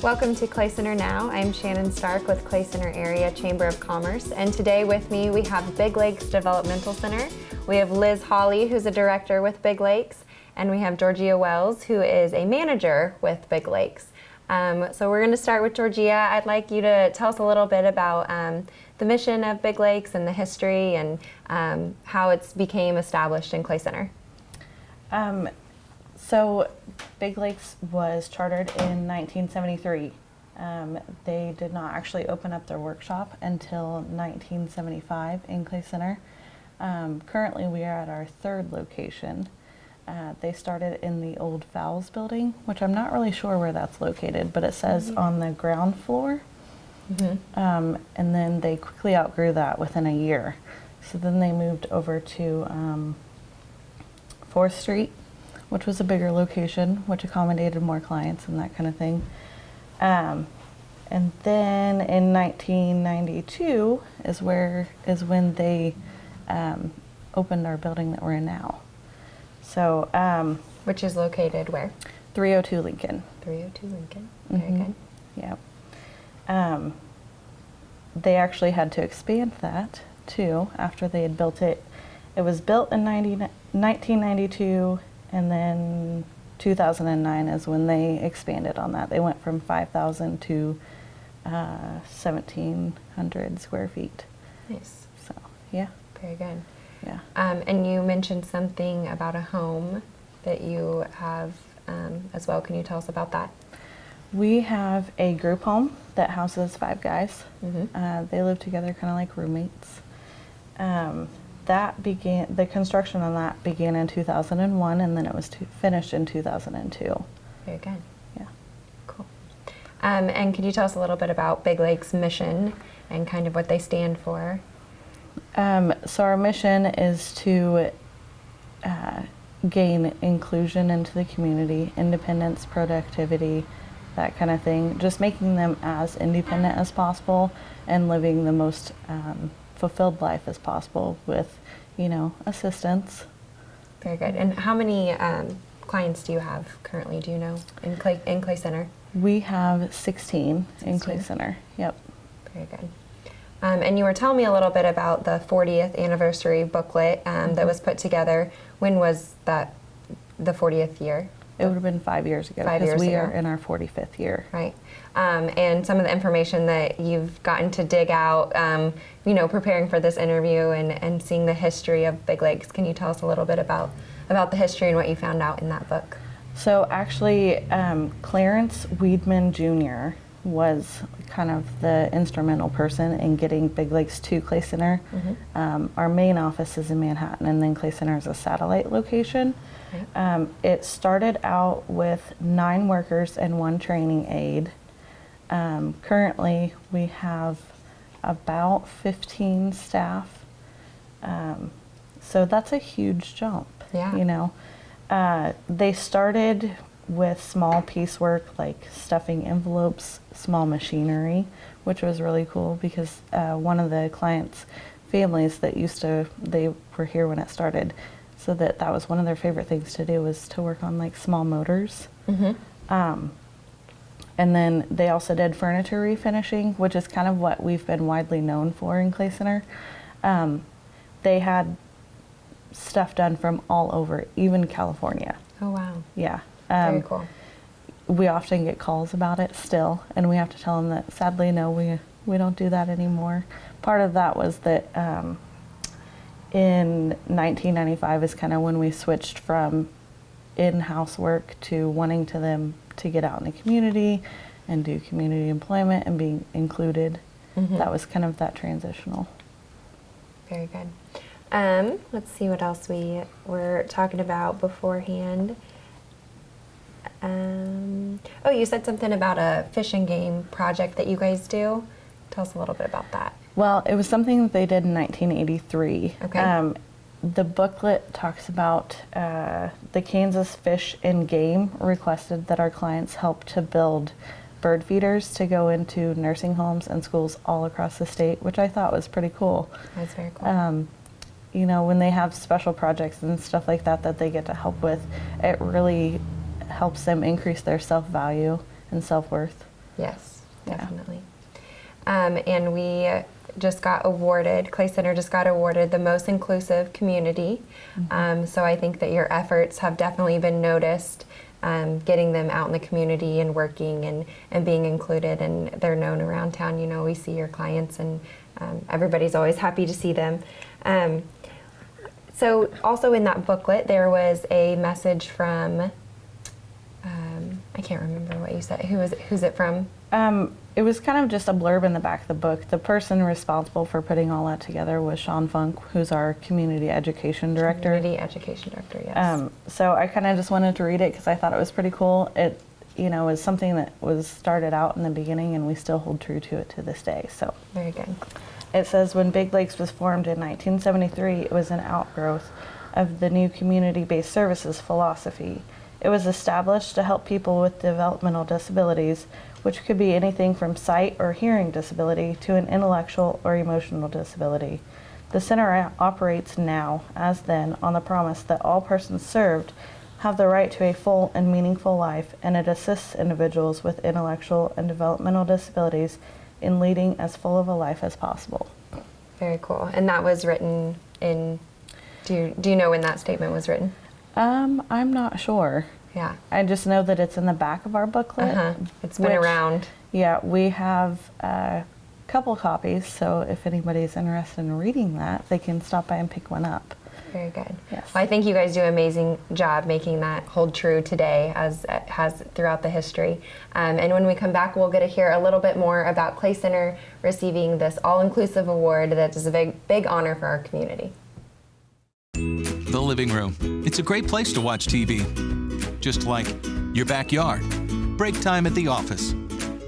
Welcome to Clay Center Now. I'm Shannon Stark with Clay Center Area Chamber of Commerce, and today with me we have Big Lakes Developmental Center. We have Liz Hawley, who's a director with Big Lakes, and we have Georgia Wells, who is a manager with Big Lakes. So we're going to start with Georgia. I'd like you to tell us a little bit about the mission of Big Lakes and the history and how it's became established in Clay Center. So Big Lakes was chartered in 1973. They did not actually open up their workshop until 1975 in Clay Center. Currently we are at our third location. They started in the old Fowles building, which I'm not really sure where that's located, but it says on the ground floor. And then they quickly outgrew that within a year. So then they moved over to 4th Street, which was a bigger location, which accommodated more clients and that kind of thing. And then in 1992 is when they opened our building that we're in now. So, Which is located where? 302 Lincoln. 302 Lincoln. Very good. Yeah. They actually had to expand that too after they had built it. It was built in 1992, and then 2009 is when they expanded on that. They went from 5,000 to 1,700 square feet. Nice. So, yeah. Very good. Yeah. And you mentioned something about a home that you have as well. Can you tell us about that? We have a group home that houses 5 guys. They live together kind of like roommates. The construction on that began in 2001, and then it was finished in 2002. Very good. Yeah. Cool. And could you tell us a little bit about Big Lake's mission and kind of what they stand for? So our mission is to gain inclusion into the community, independence, productivity, that kind of thing. Just making them as independent as possible and living the most fulfilled life as possible with, assistance. Very good. And how many clients do you have currently, do you know, in Clay Center? We have 16 in Clay Center. Yep. Very good. And you were telling me a little bit about the 40th anniversary booklet that was put together. When was that, the 40th year? It would have been 5 years ago. 5 years ago. Because we are in our 45th year. Right. And some of the information that you've gotten to dig out, preparing for this interview and seeing the history of Big Lakes. Can you tell us a little bit about the history and what you found out in that book? So actually, Clarence Weedman Jr. was kind of the instrumental person in getting Big Lakes to Clay Center. Our main office is in Manhattan, and then Clay Center is a satellite location. It started out with 9 workers and 1 training aide. Currently, we have about 15 staff. So that's a huge jump. Yeah. They started with small piecework like stuffing envelopes, small machinery, which was really cool because one of the clients' families that they were here when it started, so that was one of their favorite things to do was to work on like small motors. And then they also did furniture refinishing, which is kind of what we've been widely known for in Clay Center. They had stuff done from all over, even California. Oh, wow. Yeah. Very cool. We often get calls about it still, and we have to tell them that sadly, no, we don't do that anymore. Part of that was that in 1995 is kind of when we switched from in-house work to wanting them to get out in the community and do community employment and being included. That was kind of that transitional. Very good. Let's see what else we were talking about beforehand. You said something about a fish and game project that you guys do. Tell us a little bit about that. Well, it was something that they did in 1983. Okay. The booklet talks about the Kansas Fish and Game requested that our clients help to build bird feeders to go into nursing homes and schools all across the state, which I thought was pretty cool. That's very cool. When they have special projects and stuff like that they get to help with, it really helps them increase their self-value and self-worth. Yes, Yeah. definitely. And we just got awarded, Clay Center just got awarded the most inclusive community. So I think that your efforts have definitely been noticed, getting them out in the community and working and being included, and they're known around town. You know, we see your clients, and everybody's always happy to see them. So also in that booklet, there was a message from, I can't remember what you said. Who's it from? It was kind of just a blurb in the back of the book. The person responsible for putting all that together was Sean Funk, who's our community education director. Community education director, yes. So I kind of just wanted to read it because I thought it was pretty cool. It, you know, is something that was started out in the beginning, and we still hold true to it to this day. So Very good. it says, when Big Lakes was formed in 1973, it was an outgrowth of the new community-based services philosophy. It was established to help people with developmental disabilities, which could be anything from sight or hearing disability to an intellectual or emotional disability. The center operates now, as then, on the promise that all persons served have the right to a full and meaningful life, and it assists individuals with intellectual and developmental disabilities in leading as full of a life as possible. Very cool. And that was written in, do you know when that statement was written? I'm not sure. Yeah. I just know that it's in the back of our booklet. It's been which- around. Yeah, we have a couple copies, so if anybody's interested in reading that, they can stop by and pick one up. Very good. Yes. Well, I think you guys do an amazing job making that hold true today, as it has throughout the history. And when we come back, we'll get to hear a little bit more about Clay Center receiving this all-inclusive award that is a big honor for our community. The living room. It's a great place to watch TV. Just like your backyard, break time at the office,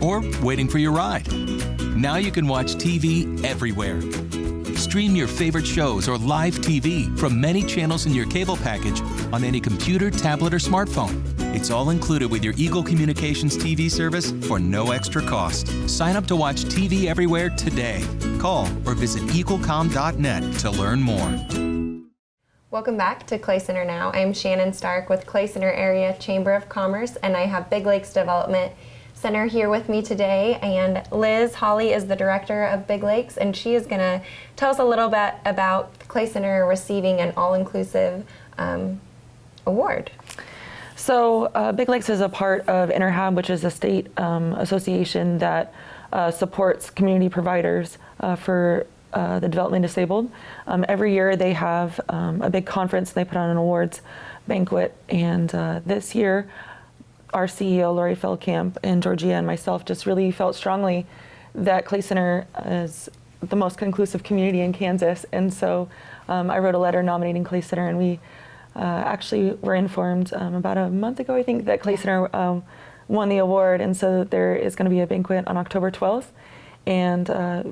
or waiting for your ride. Now you can watch TV everywhere. Stream your favorite shows or live TV from many channels in your cable package on any computer, tablet, or smartphone. It's all included with your Eagle Communications TV service for no extra cost. Sign up to watch TV everywhere today. Call or visit eaglecom.net to learn more. Welcome back to Clay Center Now. I'm Shannon Stark with Clay Center Area Chamber of Commerce, and I have Big Lakes Development Center here with me today. And Liz Holly is the director of Big Lakes, and she is going to tell us a little bit about Clay Center receiving an all-inclusive award. So Big Lakes is a part of InterHab, which is a state association that supports community providers for the developmentally disabled. Every year they have a big conference, and they put on an awards banquet, and this year our CEO Lori Feldkamp and Georgia and myself just really felt strongly that Clay Center is the most inclusive community in Kansas, and so I wrote a letter nominating Clay Center, and we actually were informed about a month ago, I think, that Clay Center won the award, and so there is going to be a banquet on October 12th. And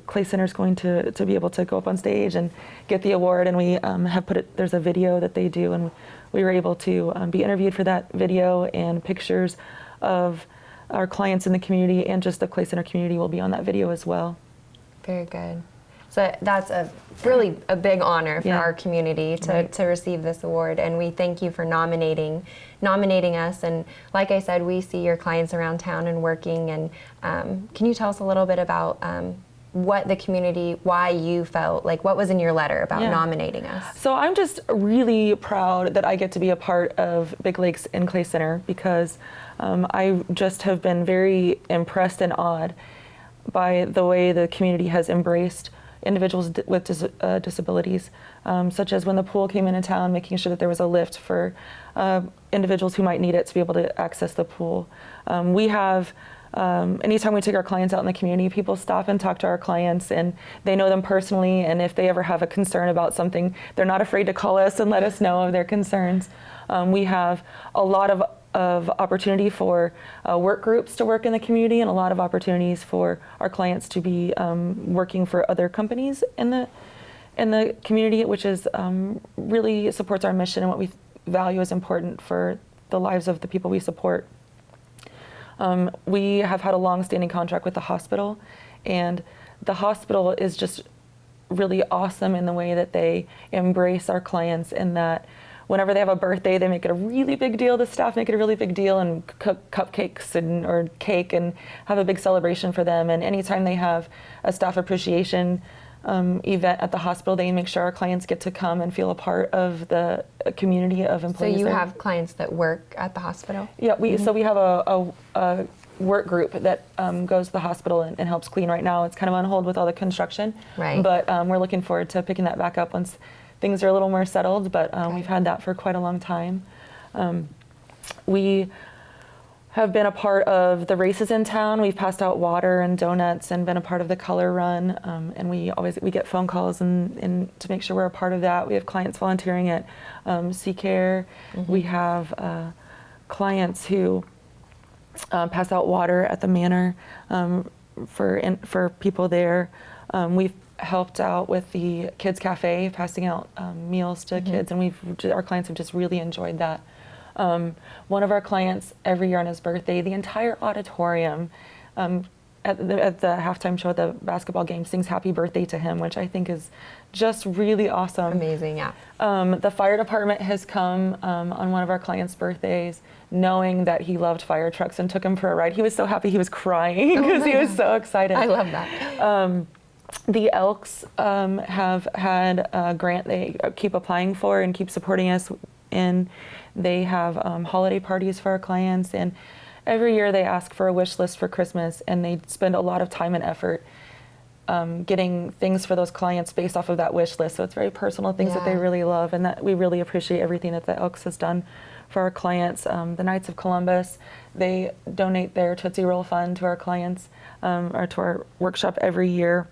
Clay Center is going to be able to go up on stage and get the award. And we have put it, there's a video that they do, and we were able to be interviewed for that video, and pictures of our clients in the community and just the Clay Center community will be on that video as well. Very good. So that's really a big honor for our community to receive this award, and we thank you for nominating us. And like I said, we see your clients around town and working. And can you tell us a little bit about what the community, why you felt like, what was in your letter about nominating us? So I'm just really proud that I get to be a part of Big Lakes and Clay Center, because I just have been very impressed and awed by the way the community has embraced individuals with disabilities, such as when the pool came into town, making sure that there was a lift for individuals who might need it to be able to access the pool. We have, anytime we take our clients out in the community, people stop and talk to our clients, and they know them personally, and if they ever have a concern about something, they're not afraid to call us and let us know of their concerns. We have a lot of opportunity for work groups to work in the community, and a lot of opportunities for our clients to be working for other companies in the community, which is really supports our mission and what we value as important for the lives of the people we support. We have had a long-standing contract with the hospital, and the hospital is just really awesome in the way that they embrace our clients, and that whenever they have a birthday, they make it a really big deal. The staff make it a really big deal and cook cupcakes or cake and have a big celebration for them. And anytime they have a staff appreciation event at the hospital, they make sure our clients get to come and feel a part of the community of employees. So you there. have clients that work at the hospital? Yeah, so we have a work group that goes to the hospital and helps clean right now. It's kind of on hold with all the construction, Right. But we're looking forward to picking that back up once things are a little more settled, but we've had that for quite a long time. We have been a part of the races in town. We've passed out water and donuts and been a part of the color run. And we get phone calls and to make sure we're a part of that. We have clients volunteering at C-Care. We have clients who pass out water at the manor for people there. We've helped out with the Kids Cafe, passing out meals to kids, and our clients have just really enjoyed that. One of our clients, every year on his birthday, the entire auditorium at the halftime show at the basketball game sings happy birthday to him, which I think is just really awesome. Amazing, yeah. The fire department has come on one of our clients' birthdays, knowing that he loved fire trucks, and took him for a ride. He was so happy, he was crying because he was so excited. I love that. The Elks have had a grant they keep applying for and keep supporting us in. They have holiday parties for our clients, and every year they ask for a wish list for Christmas, and they spend a lot of time and effort getting things for those clients based off of that wish list. So it's very personal things that they really love, and that we really appreciate everything that the Elks has done for our clients. The Knights of Columbus, they donate their Tootsie Roll Fund to our clients, or to our workshop every year.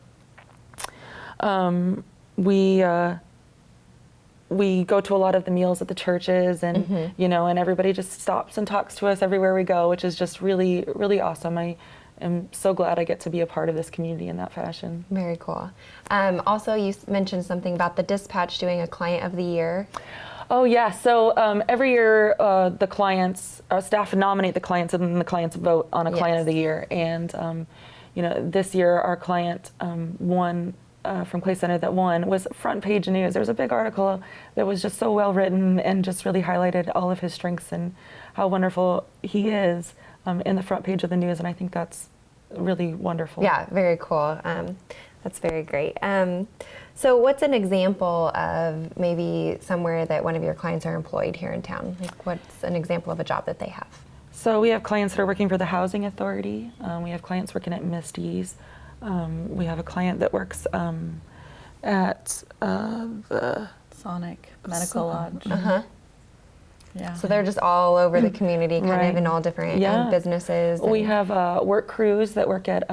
We go to a lot of the meals at the churches, and and everybody just stops and talks to us everywhere we go, which is just really, really awesome. I am so glad I get to be a part of this community in that fashion. Very cool. Also, you mentioned something about the Dispatch doing a Client of the Year. Oh yeah, so every year the clients, staff nominate the clients, and then the clients vote on a Client of the Year. And this year our client won. From Clay Center that won was front page news. There was a big article that was just so well written and just really highlighted all of his strengths and how wonderful he is in the front page of the news, and I think that's really wonderful. Yeah, very cool. That's very great. So what's an example of maybe somewhere that one of your clients are employed here in town? Like, what's an example of a job that they have? So we have clients that are working for the Housing Authority. We have clients working at Misty's. We have a client that works at the Sonic Medical Lodge. Yeah. So they're just all over the community, kind of in all different businesses. We have work crews that work at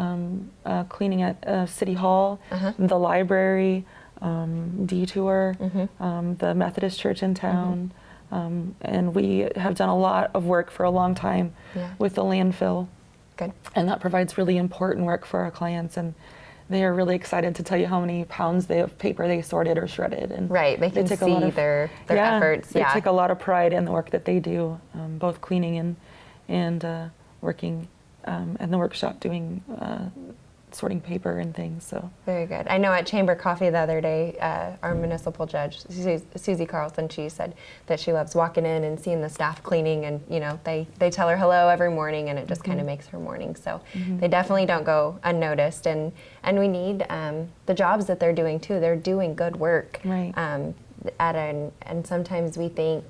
cleaning at City Hall, the library, Detour, the Methodist Church in town. And we have done a lot of work for a long time with the landfill. Good. And that provides really important work for our clients, and they are really excited to tell you how many pounds of paper they sorted or shredded. And they can take see a lot of, their efforts. They take a lot of pride in the work that they do, both cleaning and working in the workshop doing sorting paper and things. So very good. I know at Chamber Coffee the other day, our municipal judge, Susie Carlson, she said that she loves walking in and seeing the staff cleaning, and they tell her hello every morning, and it just kind of makes her morning. So they definitely don't go unnoticed, and we need the jobs that they're doing too. They're doing good work. Right. And sometimes we think,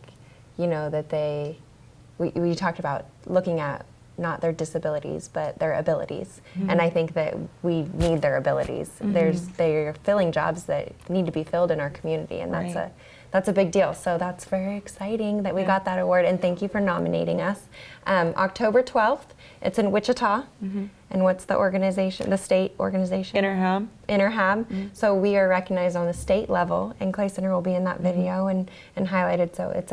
that we talked about looking at not their disabilities, but their abilities. And I think that we need their abilities. They're filling jobs that need to be filled in our community, and that's a big deal. So that's very exciting that we got that award, and thank you for nominating us. October 12th, it's in Wichita. And what's the organization, the state organization? Interhab. So we are recognized on the state level, and Clay Center will be in that video and highlighted. So it's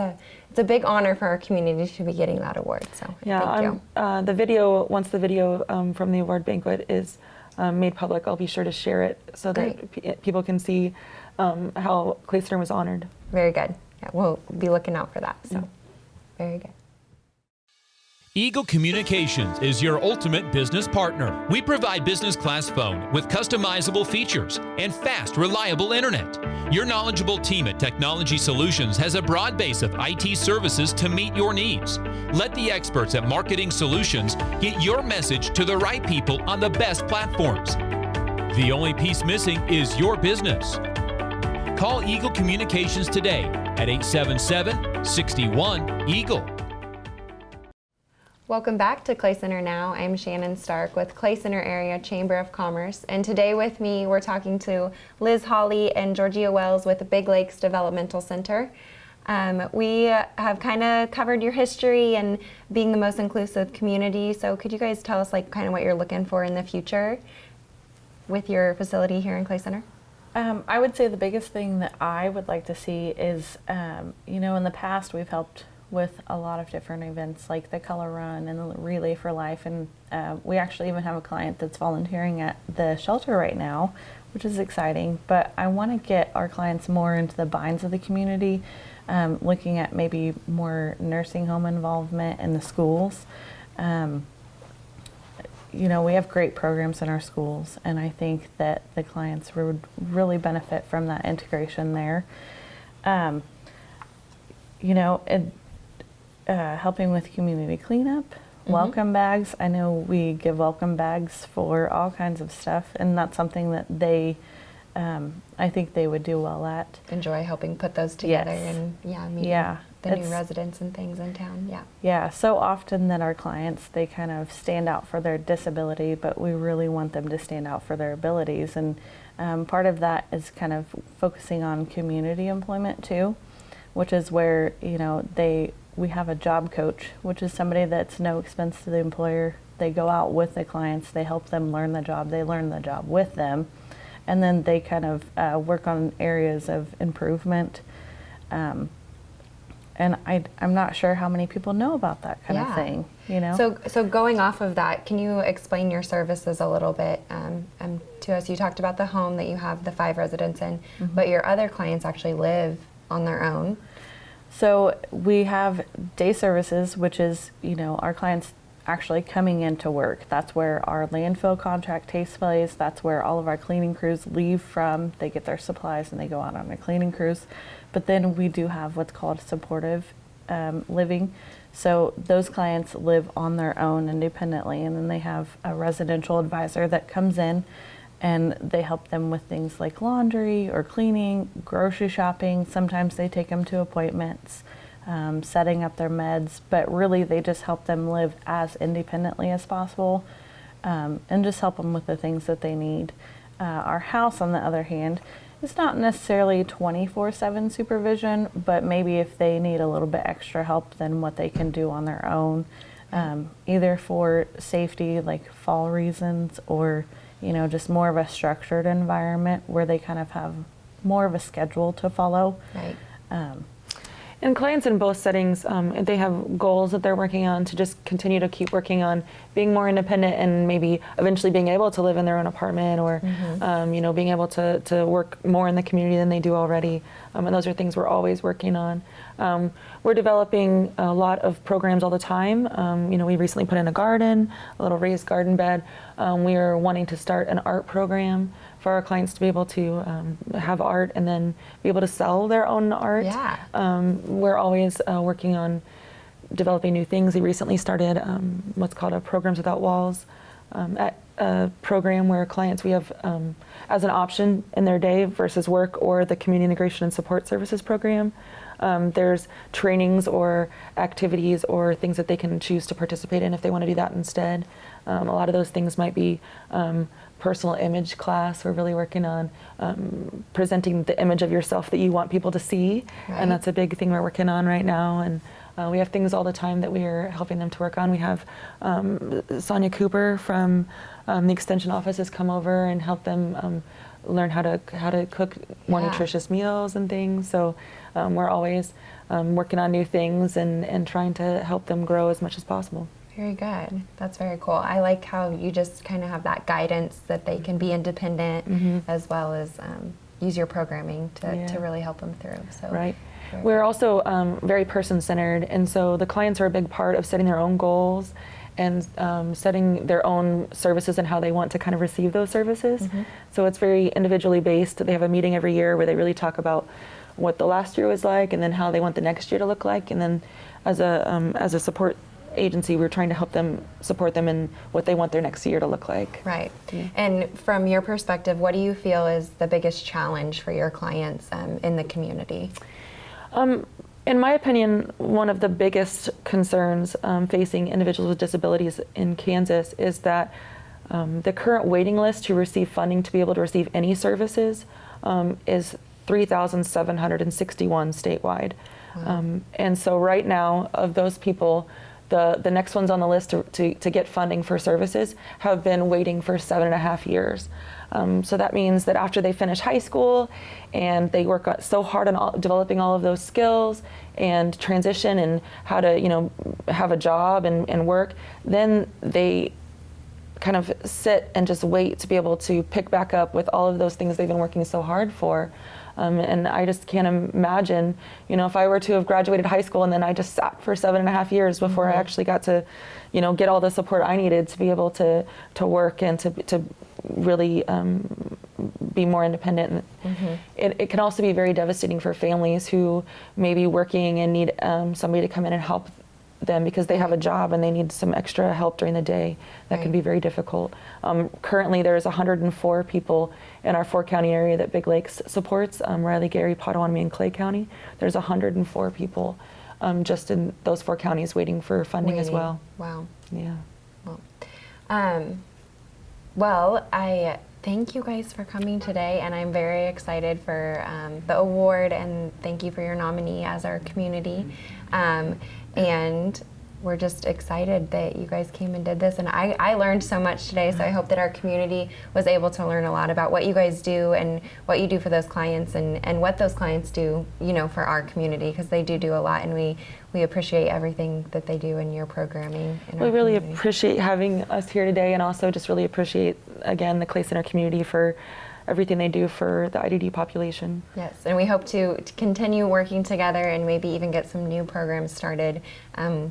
a big honor for our community to be getting that award. So thank you. The video, once the video from the award banquet is made public, I'll be sure to share it so that people can see how Clay Center was honored. Very good. Yeah, we'll be looking out for that. So very good. Eagle Communications is your ultimate business partner. We provide business class phone with customizable features and fast, reliable internet. Your knowledgeable team at Technology Solutions has a broad base of IT services to meet your needs. Let the experts at Marketing Solutions get your message to the right people on the best platforms. The only piece missing is your business. Call Eagle Communications today at 877-61-EAGLE. Welcome back to Clay Center Now. I'm Shannon Stark with Clay Center Area Chamber of Commerce, and today with me we're talking to Liz Hawley and Georgia Wells with the Big Lakes Developmental Center. We have kind of covered your history and being the most inclusive community, so could you guys tell us kind of what you're looking for in the future with your facility here in Clay Center? I would say the biggest thing that I would like to see is, in the past we've helped with a lot of different events like the Color Run and the Relay for Life, and we actually even have a client that's volunteering at the shelter right now, which is exciting. But I want to get our clients more into the binds of the community, looking at maybe more nursing home involvement in the schools. We have great programs in our schools, and I think that the clients would really benefit from that integration there. Helping with community cleanup, welcome bags. I know we give welcome bags for all kinds of stuff, and that's something that I think they would do well at. Enjoy helping put those together. Yes. And meeting the new residents and things in town. Yeah, so often that our clients, they kind of stand out for their disability, but we really want them to stand out for their abilities, and part of that is kind of focusing on community employment too, which is where we have a job coach, which is somebody that's no expense to the employer. They go out with the clients, they help them learn the job, they learn the job with them, and then they kind of work on areas of improvement. And I'm not sure how many people know about that kind of thing, So going off of that, can you explain your services a little bit to us? You talked about the home that you have the 5 residents in, but your other clients actually live on their own. So we have day services, which is, our clients actually coming into work. That's where our landfill contract takes place. That's where all of our cleaning crews leave from. They get their supplies and they go out on a cleaning cruise. But then we do have what's called supportive living. So those clients live on their own independently, and then they have a residential advisor that comes in and they help them with things like laundry or cleaning, grocery shopping. Sometimes they take them to appointments, setting up their meds, but really they just help them live as independently as possible, and just help them with the things that they need. Our house, on the other hand, is not necessarily 24/7 supervision, but maybe if they need a little bit extra help than what they can do on their own, either for safety, like fall reasons, or just more of a structured environment where they kind of have more of a schedule to follow. Right. And clients in both settings, they have goals that they're working on to just continue to keep working on being more independent and maybe eventually being able to live in their own apartment, or being able to work more in the community than they do already. And those are things we're always working on. We're developing a lot of programs all the time. We recently put in a garden, a little raised garden bed. We are wanting to start an art program for our clients to be able to have art and then be able to sell their own art. Yeah. We're always working on developing new things. We recently started what's called a Programs Without Walls, at a program where clients we have as an option in their day versus work or the Community Integration and Support Services program. There's trainings or activities or things that they can choose to participate in if they want to do that instead. A lot of those things might be personal image class. We're really working on presenting the image of yourself that you want people to see, and that's a big thing we're working on right now. And we have things all the time that we are helping them to work on. We have Sonia Cooper from the Extension Office has come over and helped them learn how to cook more nutritious meals and things. So we're always working on new things and trying to help them grow as much as possible. Very good. That's very cool. I like how you just kind of have that guidance that they can be independent as well as use your programming to really help them through. So right. We're also very person-centered, and so the clients are a big part of setting their own goals and setting their own services and how they want to kind of receive those services. So it's very individually based. They have a meeting every year where they really talk about what the last year was like and then how they want the next year to look like. And then as a support agency, we're trying to help them, support them in what they want their next year to look like. Right. And from your perspective, what do you feel is the biggest challenge for your clients in the community? In my opinion, one of the biggest concerns facing individuals with disabilities in Kansas is that the current waiting list to receive funding to be able to receive any services is 3,761 statewide. Wow. And so right now, of those people, the next ones on the list to get funding for services have been waiting for 7.5 years. So that means that after they finish high school and they work so hard on developing all of those skills and transition and how to, have a job and work, then they kind of sit and just wait to be able to pick back up with all of those things they've been working so hard for. And I just can't imagine, if I were to have graduated high school and then I just sat for 7.5 years before I actually got to, get all the support I needed to be able to work and to really be more independent. It can also be very devastating for families who may be working and need somebody to come in and help them because they have a job and they need some extra help during the day. That can be very difficult. Currently, there's 104 people in our 4-county area that Big Lakes supports, Riley, Gary, Potawatomi, and Clay County. There's 104 people just in those 4 counties waiting for funding as well. Wow. Yeah. Well, I thank you guys for coming today, and I'm very excited for the award, and thank you for your nominee as our community. And we're just excited that you guys came and did this, and I learned so much today, so I hope that our community was able to learn a lot about what you guys do and what you do for those clients and what those clients do, for our community, because they do a lot, and we appreciate everything that they do in your programming. We really appreciate having us here today, and also just really appreciate, again, the Clay Center community for everything they do for the IDD population. Yes, and we hope to continue working together and maybe even get some new programs started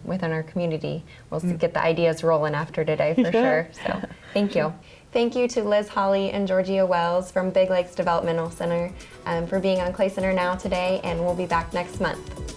within our community. We'll get the ideas rolling after today for sure. So thank you. Thank you to Liz Holly and Georgia Wells from Big Lakes Developmental Center for being on Clay Center Now today, and we'll be back next month.